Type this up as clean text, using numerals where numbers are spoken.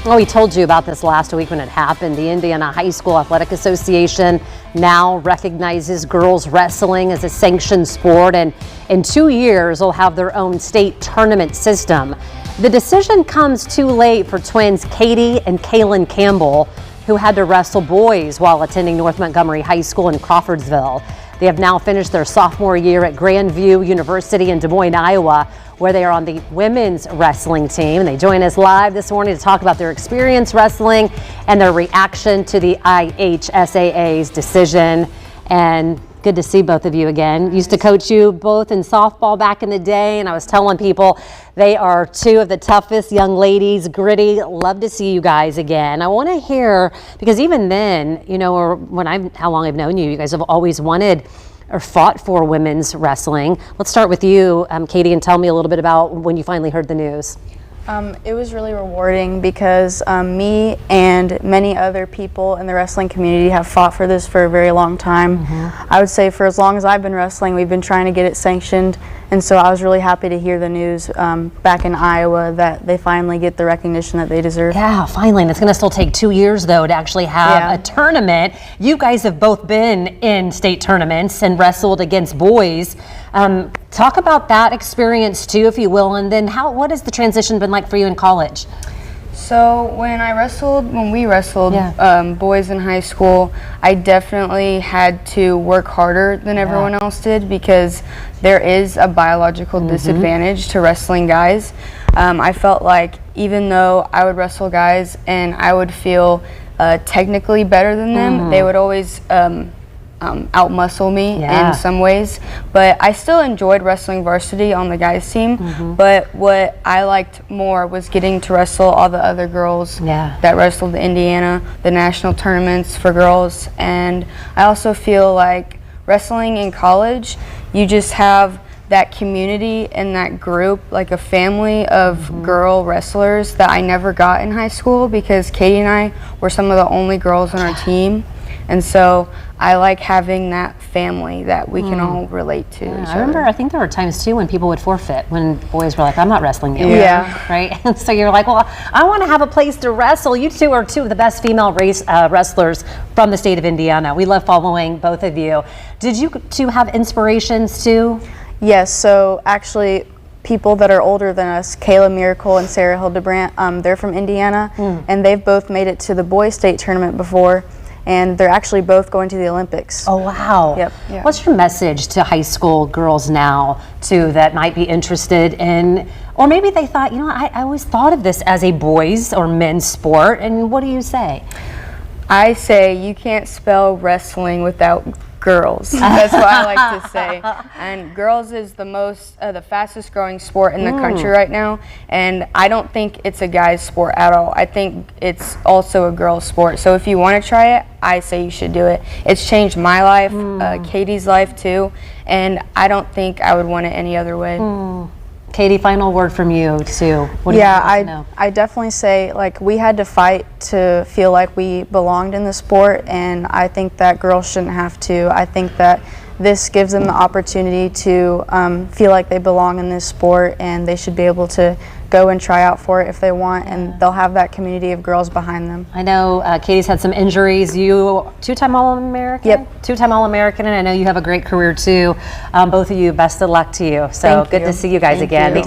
Oh, we told you about this last week when it happened. The Indiana High School Athletic Association now recognizes girls wrestling as a sanctioned sport, and in 2 years they'll have their own state tournament system. The decision comes too late for twins Katie and Kaylin Campbell, who had to wrestle boys while attending North Montgomery High School in Crawfordsville. They have now finished their sophomore year at Grandview University in Des Moines, Iowa, where they are on the women's wrestling team. They join us live this morning to talk about their experience wrestling and their reaction to the IHSAA's decision. And good to see both of you again. Used to coach you both in softball back in the day, and I was telling people they are two of the toughest young ladies, gritty. Love to see you guys again. I want to hear, because even then, you know, or how long I've known you, you guys have always wanted or fought for women's wrestling. Let's start with you, Katie, and tell me a little bit about when you finally heard the news. It was really rewarding because me and many other people in the wrestling community have fought for this for a very long time. I would say for as long as I've been wrestling, we've been trying to get it sanctioned, and so I was really happy to hear the news back in Iowa that they finally get the recognition that they deserve. Yeah, finally, and it's going to still take 2 years though to actually have a tournament. You guys have both been in state tournaments and wrestled against boys. Talk about that experience too, if you will, and then what has the transition been like for you in college? So when we wrestled boys in high school, I definitely had to work harder than everyone else did because there is a biological disadvantage to wrestling guys. I felt like even though I would wrestle guys and I would feel technically better than them, they would always outmuscle me in some ways, but I still enjoyed wrestling varsity on the guys team. But what I liked more was getting to wrestle all the other girls that wrestled Indiana, the national tournaments for girls. And I also feel like wrestling in college, you just have that community and that group, like a family of girl wrestlers that I never got in high school because Katie and I were some of the only girls on our team. And so I like having that family that we can all relate to. I remember, I think there were times too when people would forfeit, when boys were like, I'm not wrestling you. Right? And so you're like, well, I want to have a place to wrestle. You two are two of the best female wrestlers from the state of Indiana. We love following both of you. Did you two have inspirations too? Yes, so actually, people that are older than us, Kayla Miracle and Sarah Hildebrandt, they're from Indiana, and they've both made it to the boys state tournament before. And they're actually both going to the Olympics. Oh, wow. Yep. What's your message to high school girls now, too, that might be interested in, or maybe they thought, you know, I always thought of this as a boys' or men's sport, and what do you say? I say you can't spell wrestling without girls. That's what I like to say. And girls is the fastest growing sport in the country right now, and I don't think it's a guy's sport at all. I think it's also a girl's sport. So if you want to try it, I say you should do it. It's changed my life, Katie's life too, and I don't think I would want it any other way. Katie, final word from you too. What do you want to know? I definitely say, like, we had to fight to feel like we belonged in the sport, and I think that girls shouldn't have to. I think that this gives them the opportunity to feel like they belong in this sport, and they should be able to go and try out for it if they want, and they'll have that community of girls behind them. I know Katie's had some injuries. You two-time All-American? Yep. Two-time All-American, and I know you have a great career too. Both of you, best of luck to you. So good to see you guys again.